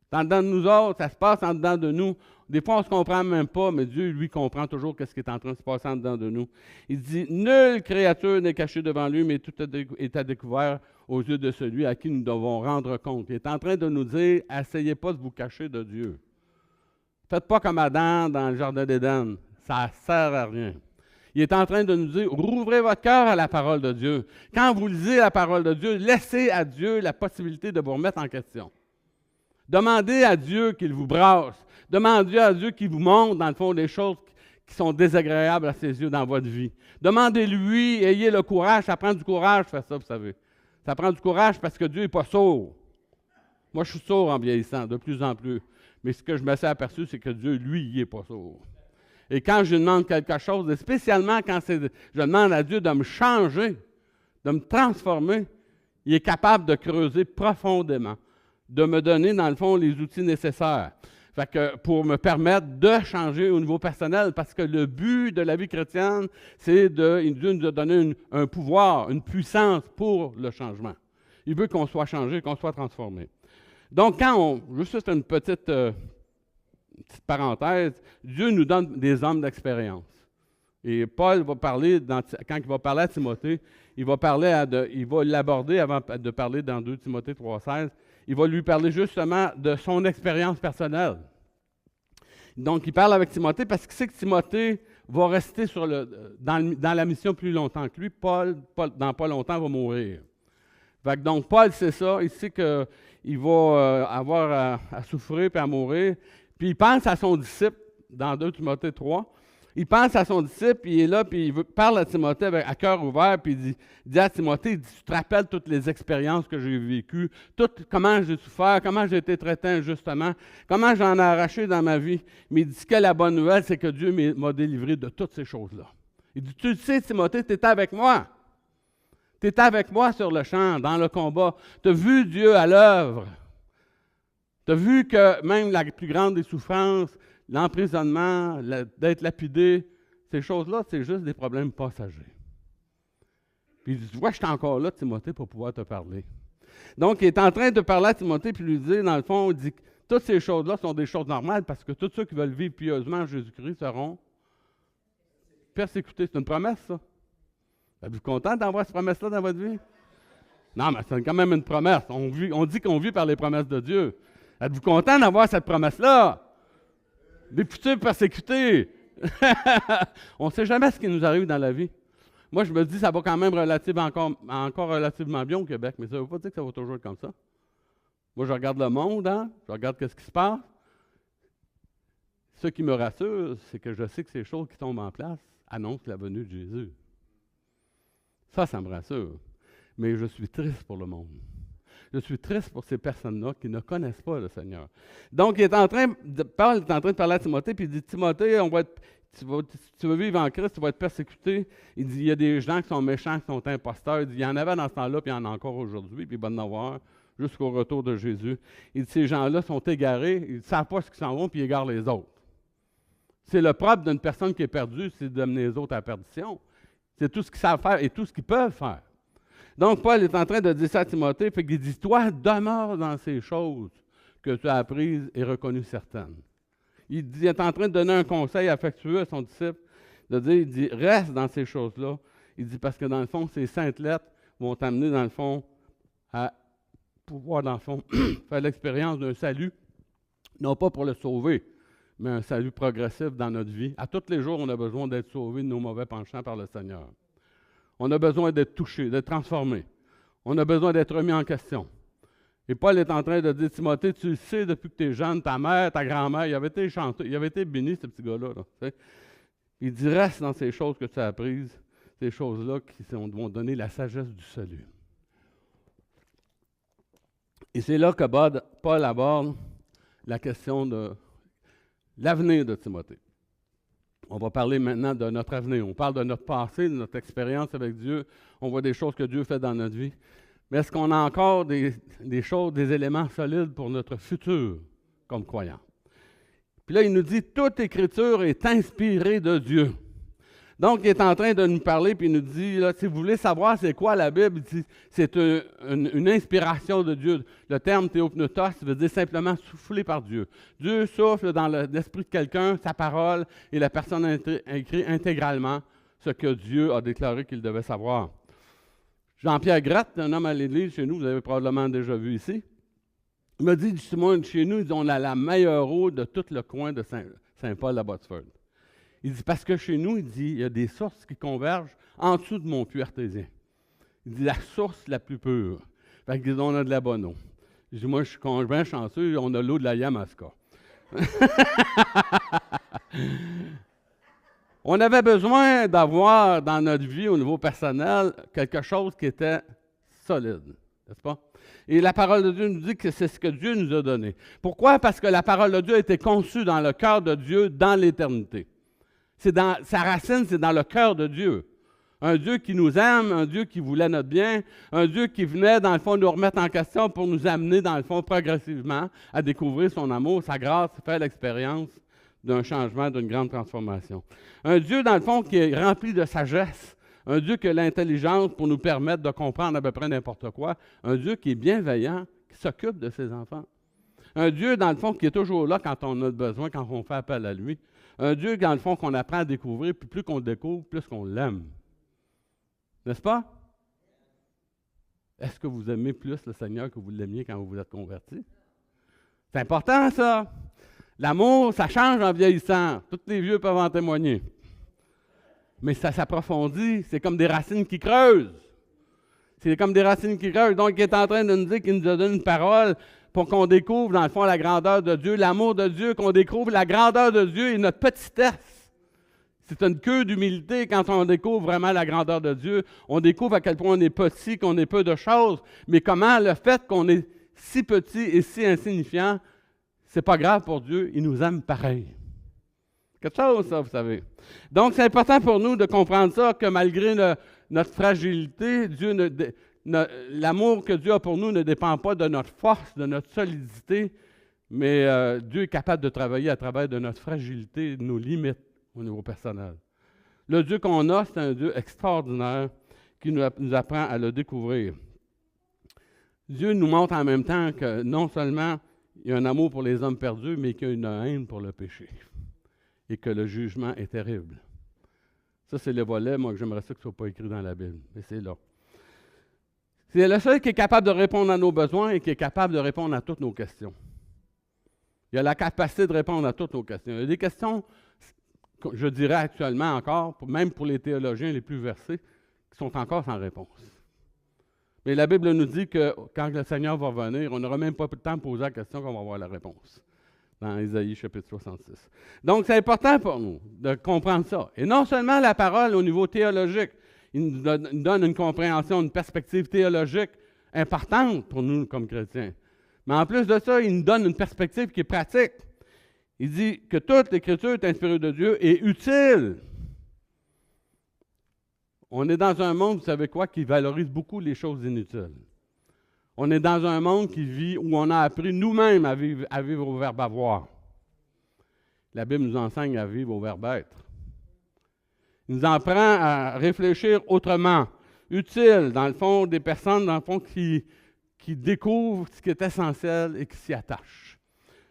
C'est en dedans de nous autres, ça se passe en dedans de nous. Des fois, on ne se comprend même pas, mais Dieu, lui, comprend toujours ce qui est en train de se passer en dedans de nous. Il dit, « Nulle créature n'est cachée devant lui, mais tout est à découvert aux yeux de celui à qui nous devons rendre compte. » Il est en train de nous dire, « Essayez pas de vous cacher de Dieu. Faites pas comme Adam dans le jardin d'Éden. Ça ne sert à rien. » Il est en train de nous dire, rouvrez votre cœur à la parole de Dieu. Quand vous lisez la parole de Dieu, laissez à Dieu la possibilité de vous remettre en question. Demandez à Dieu qu'il vous brasse. Demandez à Dieu qu'il vous montre, dans le fond, des choses qui sont désagréables à ses yeux dans votre vie. Demandez-lui, ayez le courage. Ça prend du courage de faire ça, vous savez. Ça prend du courage parce que Dieu n'est pas sourd. Moi, je suis sourd en vieillissant, de plus en plus. Mais ce que je me suis aperçu, c'est que Dieu, lui, il n'est pas sourd. Et quand je demande quelque chose, et spécialement quand je demande à Dieu de me changer, de me transformer, il est capable de creuser profondément, de me donner, dans le fond, les outils nécessaires. Fait que pour me permettre de changer au niveau personnel, parce que le but de la vie chrétienne, c'est Dieu nous a donné un pouvoir, une puissance pour le changement. Il veut qu'on soit changé, qu'on soit transformé. Donc, juste une petite parenthèse, Dieu nous donne des hommes d'expérience. Et Paul va parler, quand il va parler à Timothée, il va l'aborder avant de parler dans 2 Timothée 3,16. Il va lui parler justement de son expérience personnelle. Donc, il parle avec Timothée parce qu'il sait que Timothée va rester dans la mission plus longtemps que lui. Paul, dans pas longtemps, va mourir. Donc, Paul sait ça. Il sait qu'il va avoir à souffrir et à mourir. Puis, il pense à son disciple dans 2 Timothée 3. Il pense à son disciple, puis il est là, puis il parle à Timothée à cœur ouvert, puis il dit à Timothée, tu te rappelles toutes les expériences que j'ai vécues, comment j'ai souffert, comment j'ai été traité injustement, comment j'en ai arraché dans ma vie. Mais il dit que la bonne nouvelle, c'est que Dieu m'a délivré de toutes ces choses-là. Il dit, tu le sais, Timothée, tu étais avec moi. Tu étais avec moi sur le champ, dans le combat. Tu as vu Dieu à l'œuvre. Tu as vu que même la plus grande des souffrances, l'emprisonnement, d'être lapidé, ces choses-là, c'est juste des problèmes passagers. Puis il dit, tu vois, je suis encore là, Timothée, pour pouvoir te parler. Donc, il est en train de parler à Timothée, puis lui dire, dans le fond, il dit que toutes ces choses-là sont des choses normales, parce que tous ceux qui veulent vivre pieusement en Jésus-Christ seront persécutés. C'est une promesse, ça. Êtes-vous content d'avoir cette promesse-là dans votre vie? Non, mais c'est quand même une promesse. On dit qu'on vit par les promesses de Dieu. Êtes-vous content d'avoir cette promesse-là? Des futurs persécutés. On ne sait jamais ce qui nous arrive dans la vie. Moi, je me dis, ça va quand même encore relativement bien au Québec, mais ça ne veut pas dire que ça va toujours être comme ça. Moi, je regarde le monde, je regarde ce qui se passe. Ce qui me rassure, c'est que je sais que ces choses qui tombent en place annoncent la venue de Jésus. Ça me rassure. Mais je suis triste pour le monde. Je suis triste pour ces personnes-là qui ne connaissent pas le Seigneur. Donc, Paul est en train de parler à Timothée, puis il dit, Timothée, si tu veux vivre en Christ, tu vas être persécuté. Il dit, il y a des gens qui sont méchants, qui sont imposteurs. Il dit, il y en avait dans ce temps-là, puis il y en a encore aujourd'hui, puis il va en avoir jusqu'au retour de Jésus. Il dit, ces gens-là sont égarés, ils ne savent pas ce qu'ils s'en vont, puis ils égarent les autres. C'est le propre d'une personne qui est perdue, c'est d'amener les autres à la perdition. C'est tout ce qu'ils savent faire et tout ce qu'ils peuvent faire. Donc, Paul est en train de dire ça à Timothée, fait qu'il dit, toi, demeure dans ces choses que tu as apprises et reconnues certaines. Il est en train de donner un conseil affectueux à son disciple, il dit, reste dans ces choses-là. Il dit, parce que dans le fond, ces saintes lettres vont t'amener, dans le fond, à pouvoir, dans le fond, faire l'expérience d'un salut, non pas pour le sauver, mais un salut progressif dans notre vie. À tous les jours, on a besoin d'être sauvés de nos mauvais penchants par le Seigneur. On a besoin d'être touché, d'être transformé. On a besoin d'être remis en question. Et Paul est en train de dire, Timothée, tu le sais depuis que tu es jeune, ta mère, ta grand-mère, il avait été béni, ce petit gars-là. Là, il dit, reste dans ces choses que tu as apprises, ces choses-là qui vont donner la sagesse du salut. Et c'est là que Paul aborde la question de l'avenir de Timothée. On va parler maintenant de notre avenir. On parle de notre passé, de notre expérience avec Dieu. On voit des choses que Dieu fait dans notre vie. Mais est-ce qu'on a encore des choses, des éléments solides pour notre futur comme croyant? Puis là, il nous dit, toute Écriture est inspirée de Dieu. Donc, il est en train de nous parler, puis il nous dit, là, si vous voulez savoir c'est quoi la Bible, il dit, c'est une inspiration de Dieu. Le terme théopneustos veut dire simplement soufflé par Dieu. Dieu souffle dans l'esprit de quelqu'un, sa parole, et la personne écrit intégralement ce que Dieu a déclaré qu'il devait savoir. Jean-Pierre Gratte, un homme à l'Église chez nous, vous avez probablement déjà vu ici, il m'a dit, justement, chez nous, on a la meilleure eau de tout le coin de Saint-Paul-la-Botsford. Il dit, parce que chez nous, il dit, il y a des sources qui convergent en dessous de mon puits artésien. Il dit, la source la plus pure. Fait qu'il dit, on a de la bonne eau. Je dis, moi, je suis bien chanceux, on a l'eau de la Yamaska. On avait besoin d'avoir dans notre vie, au niveau personnel, quelque chose qui était solide, n'est-ce pas? Et la parole de Dieu nous dit que c'est ce que Dieu nous a donné. Pourquoi? Parce que la parole de Dieu a été conçue dans le cœur de Dieu dans l'éternité. Sa racine, c'est dans le cœur de Dieu. Un Dieu qui nous aime, un Dieu qui voulait notre bien, un Dieu qui venait, dans le fond, nous remettre en question pour nous amener, dans le fond, progressivement à découvrir son amour, sa grâce, faire l'expérience d'un changement, d'une grande transformation. Un Dieu, dans le fond, qui est rempli de sagesse, un Dieu qui a l'intelligence pour nous permettre de comprendre à peu près n'importe quoi, un Dieu qui est bienveillant, qui s'occupe de ses enfants. Un Dieu, dans le fond, qui est toujours là quand on a besoin, quand on fait appel à lui. Un Dieu, dans le fond, qu'on apprend à découvrir, puis plus qu'on le découvre, plus qu'on l'aime. N'est-ce pas? Est-ce que vous aimez plus le Seigneur que vous l'aimiez quand vous vous êtes converti? C'est important, ça. L'amour, ça change en vieillissant. Tous les vieux peuvent en témoigner. Mais ça s'approfondit. C'est comme des racines qui creusent. C'est comme des racines qui creusent. Donc, il est en train de nous dire qu'il nous a donné une parole pour qu'on découvre, dans le fond, la grandeur de Dieu, l'amour de Dieu, qu'on découvre la grandeur de Dieu et notre petitesse. C'est une queue d'humilité quand on découvre vraiment la grandeur de Dieu. On découvre à quel point on est petit, qu'on est peu de choses, mais comment le fait qu'on est si petit et si insignifiant, c'est pas grave pour Dieu, il nous aime pareil. Quelque chose, ça, vous savez. Donc, c'est important pour nous de comprendre ça, que malgré notre fragilité, l'amour que Dieu a pour nous ne dépend pas de notre force, de notre solidité, Mais Dieu est capable de travailler à travers de notre fragilité, de nos limites au niveau personnel. Le Dieu qu'on a, c'est un Dieu extraordinaire qui nous apprend à le découvrir. Dieu nous montre en même temps que non seulement il y a un amour pour les hommes perdus, mais qu'il y a une haine pour le péché et que le jugement est terrible. Ça, c'est le volet, moi, que j'aimerais ça que ce ne soit pas écrit dans la Bible, mais c'est là. C'est le seul qui est capable de répondre à nos besoins et qui est capable de répondre à toutes nos questions. Il a la capacité de répondre à toutes nos questions. Il y a des questions, je dirais actuellement encore, même pour les théologiens les plus versés, qui sont encore sans réponse. Mais la Bible nous dit que quand le Seigneur va venir, on n'aura même pas le temps de poser la question qu'on va avoir la réponse. Dans Ésaïe chapitre 66. Donc, c'est important pour nous de comprendre ça. Et non seulement la parole au niveau théologique, il nous donne une compréhension, une perspective théologique importante pour nous comme chrétiens. Mais en plus de ça, il nous donne une perspective qui est pratique. Il dit que toute l'Écriture est inspirée de Dieu et utile. On est dans un monde, vous savez quoi, qui valorise beaucoup les choses inutiles. On est dans un monde qui vit, où on a appris nous-mêmes à vivre au verbe avoir. La Bible nous enseigne à vivre au verbe être. Il nous apprend à réfléchir autrement, utile, dans le fond, des personnes, dans le fond, qui découvrent ce qui est essentiel et qui s'y attachent.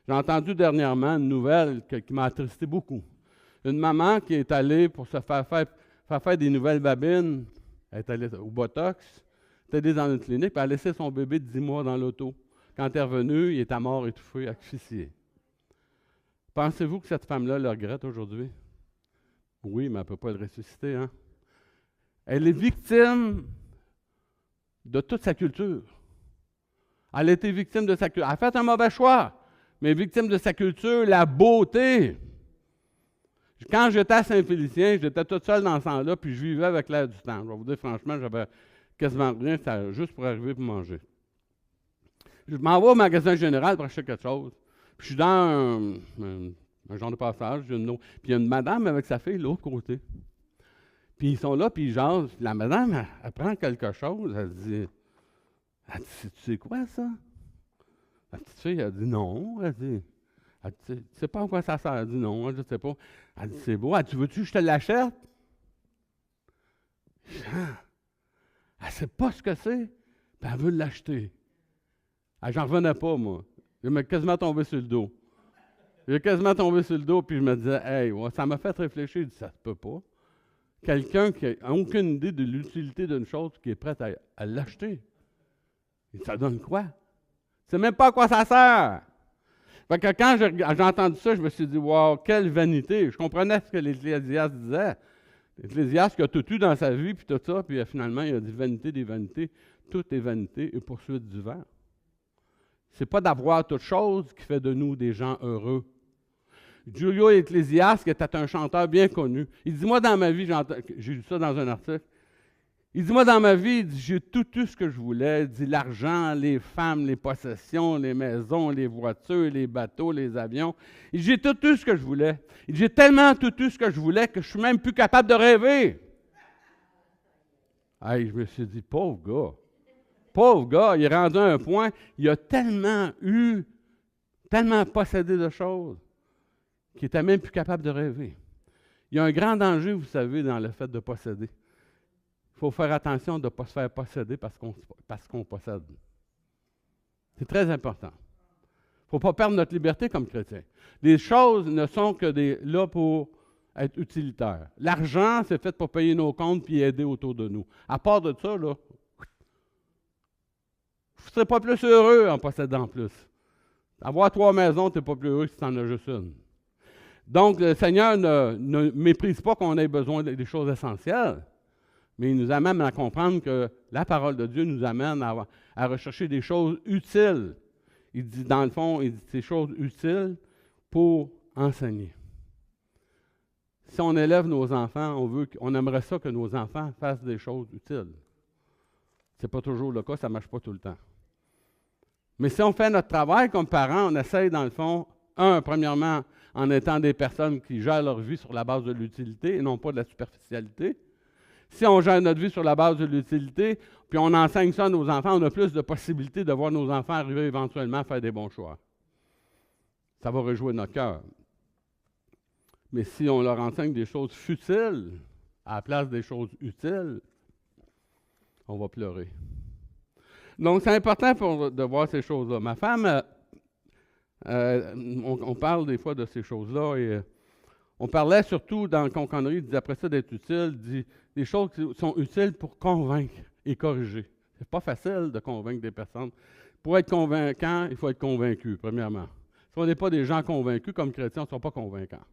J'ai entendu dernièrement une nouvelle qui m'a attristé beaucoup. Une maman qui est allée pour se faire des nouvelles babines, elle est allée au Botox, elle est allée dans une clinique, puis elle a laissé son bébé de 10 mois dans l'auto. Quand elle est revenue, il était mort, étouffé, asphyxié. Pensez-vous que cette femme-là le regrette aujourd'hui? Oui, mais elle ne peut pas le ressusciter, hein? Elle est victime de toute sa culture. Elle a été victime de sa culture. Elle a fait un mauvais choix, mais victime de sa culture, la beauté. Quand j'étais à Saint-Félicien, j'étais toute seule dans ce temps-là, puis je vivais avec l'air du temps. Je vais vous dire franchement, j'avais quasiment rien, c'était juste pour arriver pour manger. Je m'en vais au magasin général pour acheter quelque chose. Puis je suis dans un genre de passage, puis il y a une madame avec sa fille de l'autre côté. Puis ils sont là, puis ils jasent. La madame, elle prend quelque chose, elle dit, tu sais quoi ça? La petite fille, elle dit non. Elle dit, tu sais pas en quoi ça sert? Elle dit non, je ne sais pas. Elle dit, c'est beau. Elle dit, veux-tu que je te l'achète? Elle ne sait pas ce que c'est, puis elle veut l'acheter. J'en revenais pas, moi. Je m'ai quasiment tombé sur le dos. J'ai quasiment tombé sur le dos, puis je me disais, hey, ça m'a fait réfléchir. Je dis, ça se peut pas. Quelqu'un qui n'a aucune idée de l'utilité d'une chose qui est prête à l'acheter. Et ça donne quoi? C'est même pas à quoi ça sert. Fait que quand j'ai entendu ça, je me suis dit, wow, quelle vanité. Je comprenais ce que l'Ecclésiaste disait. L'Ecclésiaste qui a tout eu dans sa vie, puis tout ça, puis finalement, il a dit vanité des vanités. Tout est vanité et poursuite du vent. C'est pas d'avoir toute chose qui fait de nous des gens heureux. Giulio Ecclésiaste, qui était un chanteur bien connu, il dit, moi dans ma vie, j'ai lu ça dans un article, il dit, moi dans ma vie, j'ai tout eu ce que je voulais. Il dit, l'argent, les femmes, les possessions, les maisons, les voitures, les bateaux, les avions. Il dit, j'ai tout eu ce que je voulais. Il dit, j'ai tellement tout eu ce que je voulais que je suis même plus capable de rêver. Hey, je me suis dit, pauvre gars, il est rendu à un point, il a tellement possédé de choses, qu'il n'était même plus capable de rêver. Il y a un grand danger, vous savez, dans le fait de posséder. Il faut faire attention de ne pas se faire posséder parce qu'on possède. C'est très important. Il ne faut pas perdre notre liberté comme chrétien. Les choses ne sont que là pour être utilitaires. L'argent, c'est fait pour payer nos comptes et aider autour de nous. À part de ça, là, vous ne serez pas plus heureux en possédant plus. Avoir 3 maisons, tu n'es pas plus heureux si tu en as juste une. Donc, le Seigneur ne méprise pas qu'on ait besoin des choses essentielles, mais il nous amène à comprendre que la parole de Dieu nous amène à rechercher des choses utiles. Il dit, dans le fond, il dit ces choses utiles pour enseigner. Si on élève nos enfants, on aimerait ça que nos enfants fassent des choses utiles. Ce n'est pas toujours le cas, ça ne marche pas tout le temps. Mais si on fait notre travail comme parents, on essaye, dans le fond, premièrement, en étant des personnes qui gèrent leur vie sur la base de l'utilité et non pas de la superficialité. Si on gère notre vie sur la base de l'utilité, puis on enseigne ça à nos enfants, on a plus de possibilités de voir nos enfants arriver éventuellement à faire des bons choix. ça va réjouir notre cœur. Mais si on leur enseigne des choses futiles à la place des choses utiles, on va pleurer. Donc, c'est important de voir ces choses-là. Ma femme, on parle des fois de ces choses-là et on parlait surtout dans le conconnerie, après ça d'être utile, des choses qui sont utiles pour convaincre et corriger. C'est pas facile de convaincre des personnes. Pour être convaincant, il faut être convaincu, premièrement. Si on n'est pas des gens convaincus, comme chrétiens, on ne sera pas convaincants.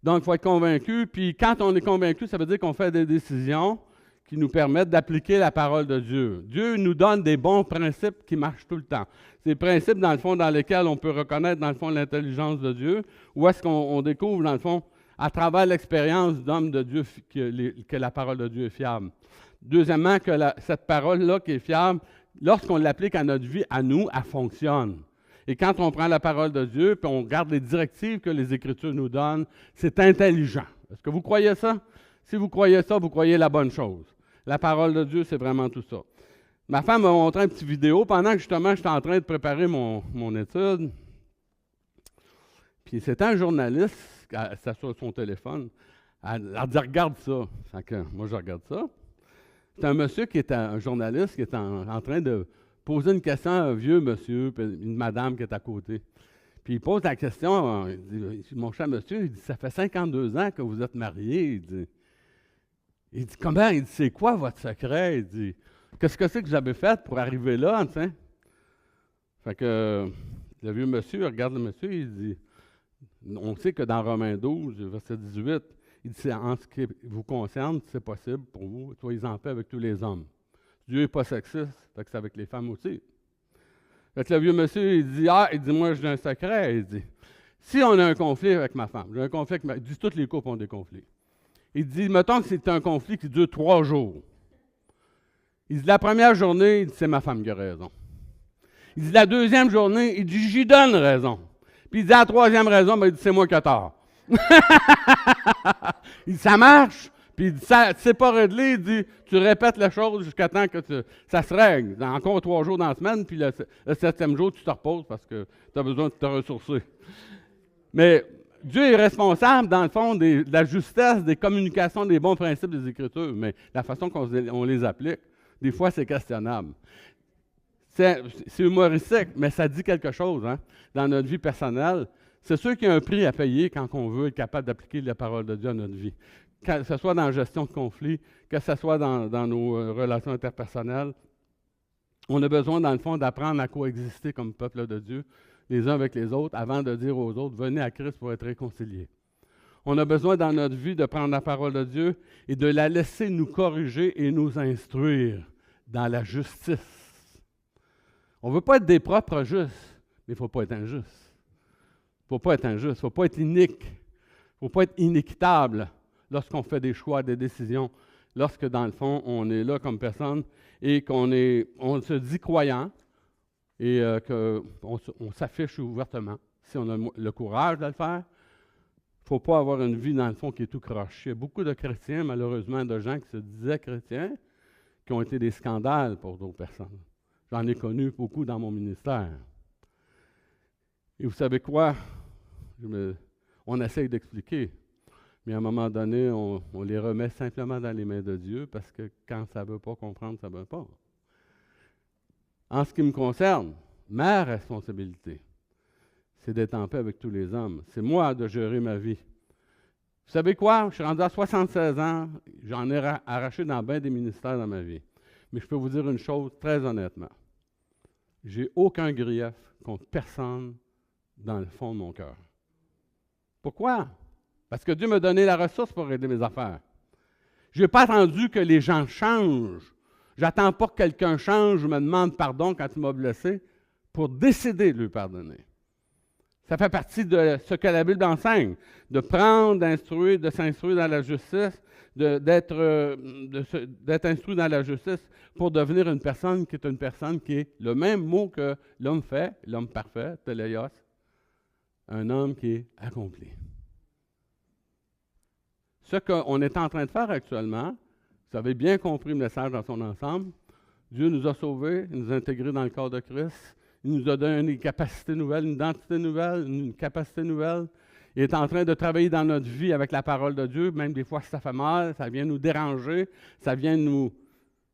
Donc, il faut être convaincu, puis quand on est convaincu, ça veut dire qu'on fait des décisions qui nous permettent d'appliquer la parole de Dieu. Dieu nous donne des bons principes qui marchent tout le temps. C'est des principes, dans le fond, dans lesquels on peut reconnaître, dans le fond, l'intelligence de Dieu, ou est-ce qu'on découvre, dans le fond, à travers l'expérience d'homme de Dieu, que la parole de Dieu est fiable. Deuxièmement, que cette parole-là qui est fiable, lorsqu'on l'applique à notre vie, à nous, elle fonctionne. Et quand on prend la parole de Dieu, puis on regarde les directives que les Écritures nous donnent, c'est intelligent. Est-ce que vous croyez ça? Si vous croyez ça, vous croyez la bonne chose. La parole de Dieu, c'est vraiment tout ça. Ma femme m'a montré une petite vidéo pendant que justement j'étais en train de préparer mon étude. Puis c'était un journaliste, c'est sur son téléphone. Elle dit « Regarde ça ». Moi, je regarde ça. C'est un monsieur qui est un journaliste qui est en train de poser une question à un vieux monsieur, puis une madame qui est à côté. Puis il pose la question, il dit « Mon cher monsieur, il dit, ça fait 52 ans que vous êtes marié. » Il dit « Comment? » Il dit « C'est quoi votre secret? » Il dit « Qu'est-ce que c'est que vous avez fait pour arriver là? » T'sais? Fait que le vieux monsieur regarde le monsieur, il dit « On sait que dans Romains 12, verset 18, il dit « En ce qui vous concerne, c'est possible pour vous, soyez en paix avec tous les hommes. » Dieu n'est pas sexiste, fait que c'est avec les femmes aussi. Fait que le vieux monsieur, il dit « Ah, il dit, moi, j'ai un secret. » Il dit « Si on a un conflit avec ma femme, j'ai un conflit avec il dit « Tous les couples ont des conflits. » Il dit « Mettons que c'est un conflit qui dure 3 jours. » Il dit « La première journée, il dit, c'est ma femme qui a raison. » Il dit « La deuxième journée, il dit, j'y donne raison. » Puis il dit « La troisième raison, ben, il dit, c'est moi qui ai tort. » Il dit « Ça marche. » Puis il dit, c'est pas réglé, il dit, tu répètes la chose jusqu'à temps que ça se règle. Encore 3 jours dans la semaine, puis le 7e jour, tu te reposes parce que tu as besoin de te ressourcer. Mais Dieu est responsable, dans le fond, de la justesse, des communications, des bons principes des Écritures, mais la façon qu'on les applique, des fois, c'est questionnable. C'est humoristique, mais ça dit quelque chose dans notre vie personnelle. C'est sûr qu'il y a un prix à payer quand on veut être capable d'appliquer la parole de Dieu à notre vie. Que ce soit dans la gestion de conflits, que ce soit dans nos relations interpersonnelles. On a besoin, dans le fond, d'apprendre à coexister comme peuple de Dieu, les uns avec les autres, avant de dire aux autres, venez à Christ pour être réconciliés. On a besoin dans notre vie de prendre la parole de Dieu et de la laisser nous corriger et nous instruire dans la justice. On ne veut pas être des propres justes, mais il ne faut pas être injuste. Il ne faut pas être injuste, il ne faut pas être inique, il ne faut pas être inéquitable lorsqu'on fait des choix, des décisions, lorsque dans le fond, on est là comme personne et qu'on se dit croyant et qu'on s'affiche ouvertement, si on a le courage de le faire. Il ne faut pas avoir une vie, dans le fond, qui est tout croche. Il y a beaucoup de chrétiens, malheureusement, de gens qui se disaient chrétiens, qui ont été des scandales pour d'autres personnes. J'en ai connu beaucoup dans mon ministère. Et vous savez quoi? On essaye d'expliquer. Mais à un moment donné, on les remet simplement dans les mains de Dieu parce que quand ça ne veut pas comprendre, ça ne veut pas. En ce qui me concerne, ma responsabilité, c'est d'être en paix avec tous les hommes. C'est moi de gérer ma vie. Vous savez quoi? Je suis rendu à 76 ans, j'en ai arraché dans bien des ministères dans ma vie. Mais je peux vous dire une chose très honnêtement. J'ai aucun grief contre personne dans le fond de mon cœur. Pourquoi? Parce que Dieu m'a donné la ressource pour régler mes affaires. Je n'ai pas attendu que les gens changent. Je n'attends pas que quelqu'un change ou me demande pardon quand il m'a blessé pour décider de lui pardonner. Ça fait partie de ce que la Bible enseigne, de prendre, d'instruire, de s'instruire dans la justice, d'être instruit dans la justice pour devenir une personne qui est le même mot que l'homme fait, l'homme parfait, téléios, un homme qui est accompli. Ce qu'on est en train de faire actuellement, vous avez bien compris le message dans son ensemble, Dieu nous a sauvés, il nous a intégrés dans le corps de Christ, Il nous a donné une capacité nouvelle, une identité nouvelle, une capacité nouvelle. Il est en train de travailler dans notre vie avec la parole de Dieu, même des fois ça fait mal, ça vient nous déranger, ça vient nous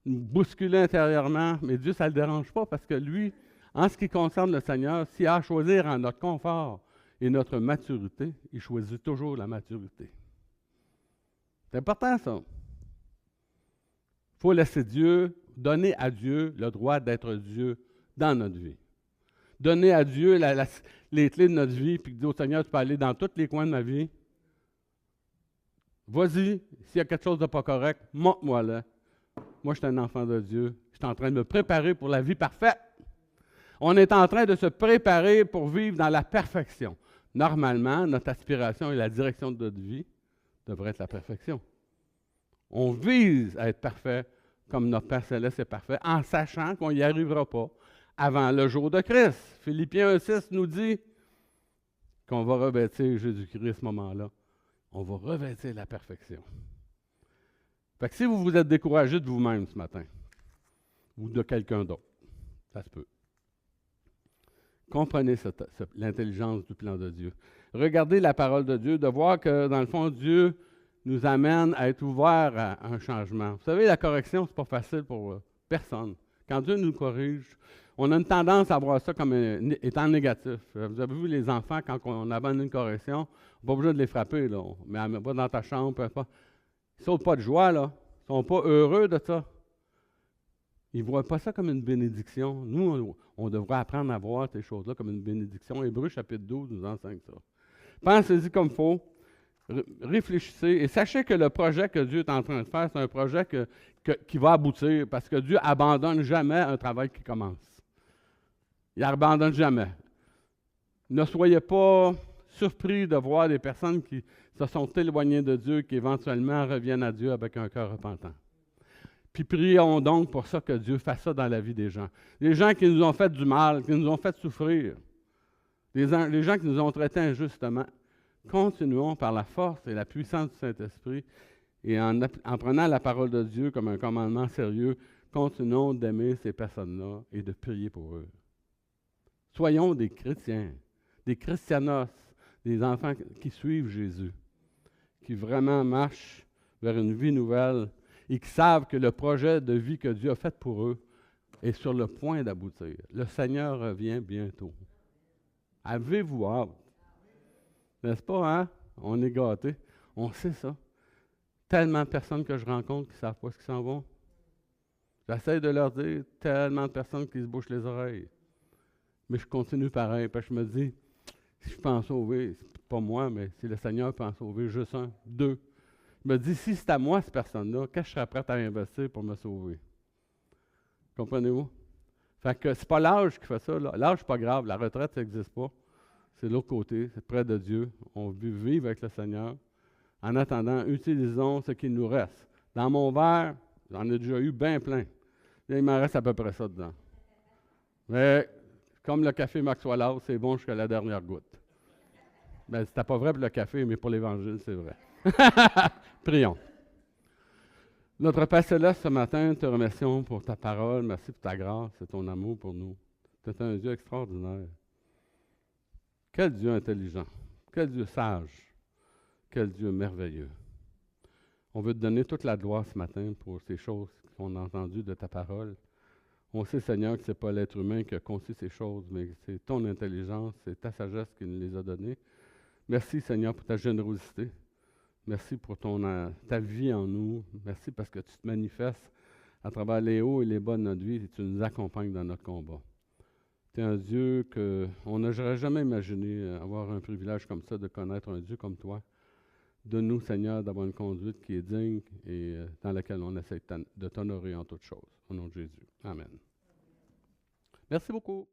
bousculer intérieurement, mais Dieu, ça ne le dérange pas parce que lui, en ce qui concerne le Seigneur, s'il a à choisir en notre confort et notre maturité, il choisit toujours la maturité. C'est important ça. Il faut laisser Dieu, donner à Dieu le droit d'être Dieu dans notre vie. Donner à Dieu les clés de notre vie, puis dire au Seigneur, tu peux aller dans tous les coins de ma vie. Vas-y, s'il y a quelque chose de pas correct, montre-moi là. Moi, je suis un enfant de Dieu. Je suis en train de me préparer pour la vie parfaite. On est en train de se préparer pour vivre dans la perfection. Normalement, notre aspiration et la direction de notre vie devrait être la perfection. On vise à être parfait comme notre Père Céleste est parfait, en sachant qu'on n'y arrivera pas avant le jour de Christ. Philippiens 1,6 nous dit qu'on va revêtir Jésus-Christ à ce moment-là. On va revêtir la perfection. Fait que si vous êtes découragé de vous-même ce matin, ou de quelqu'un d'autre, ça se peut. Comprenez l'intelligence du plan de Dieu. Regardez la parole de Dieu, de voir que, dans le fond, Dieu nous amène à être ouverts à un changement. Vous savez, la correction, ce n'est pas facile pour personne. Quand Dieu nous corrige, on a une tendance à voir ça comme étant négatif. Vous avez vu les enfants, quand on abandonne une correction, on n'est pas besoin de les frapper, là. Mais va dans ta chambre, peu importe. Ils ne sautent pas de joie, là. Ils ne sont pas heureux de ça. Ils ne voient pas ça comme une bénédiction. Nous, on devrait apprendre à voir ces choses-là comme une bénédiction. Hébreux chapitre 12 nous enseigne ça. Pensez-y comme il faut. Réfléchissez et sachez que le projet que Dieu est en train de faire, c'est un projet qui va aboutir parce que Dieu n'abandonne jamais un travail qui commence. Il n'abandonne jamais. Ne soyez pas surpris de voir des personnes qui se sont éloignées de Dieu, qui éventuellement reviennent à Dieu avec un cœur repentant. Puis prions donc pour ça que Dieu fasse ça dans la vie des gens. Les gens qui nous ont fait du mal, qui nous ont fait souffrir, les gens qui nous ont traités injustement, continuons par la force et la puissance du Saint-Esprit et en prenant la parole de Dieu comme un commandement sérieux, continuons d'aimer ces personnes-là et de prier pour eux. Soyons des chrétiens, des christianos, des enfants qui suivent Jésus, qui vraiment marchent vers une vie nouvelle et qui savent que le projet de vie que Dieu a fait pour eux est sur le point d'aboutir. Le Seigneur revient bientôt. Avez-vous hâte? N'est-ce pas, hein? On est gâtés. On sait ça. Tellement de personnes que je rencontre qui ne savent pas ce qu'ils s'en vont. J'essaie de leur dire, tellement de personnes qui se bouchent les oreilles. Mais je continue pareil, parce que je me dis, si je peux en sauver, c'est pas moi, mais si le Seigneur peut en sauver juste un, deux. Je me dis, si c'est à moi, cette personne-là, qu'est-ce que je serais prêt à investir pour me sauver? Comprenez-vous? Fait que c'est pas l'âge qui fait ça. L'âge, c'est pas grave. La retraite, ça n'existe pas. C'est de l'autre côté, c'est près de Dieu. On veut vivre avec le Seigneur. En attendant, utilisons ce qu'il nous reste. Dans mon verre, j'en ai déjà eu bien plein. Il m'en reste à peu près ça dedans. Mais comme le café Maxwell House, c'est bon jusqu'à la dernière goutte. Ben, c'était pas vrai pour le café, mais pour l'Évangile, c'est vrai. Prions. Notre Père Céleste, ce matin, te remercions pour ta parole. Merci pour ta grâce et ton amour pour nous. Tu es un Dieu extraordinaire. Quel Dieu intelligent, quel Dieu sage, quel Dieu merveilleux. On veut te donner toute la gloire ce matin pour ces choses qu'on a entendues de ta parole. On sait, Seigneur, que ce n'est pas l'être humain qui a conçu ces choses, mais c'est ton intelligence, c'est ta sagesse qui nous les a données. Merci, Seigneur, pour ta générosité. Merci pour ta vie en nous. Merci parce que tu te manifestes à travers les hauts et les bas de notre vie et tu nous accompagnes dans notre combat. Tu es un Dieu qu'on n'aurait jamais imaginé avoir un privilège comme ça, de connaître un Dieu comme toi. Donne-nous, Seigneur, d'avoir une conduite qui est digne et dans laquelle on essaie de t'honorer en toutes choses. Au nom de Jésus. Amen. Merci beaucoup.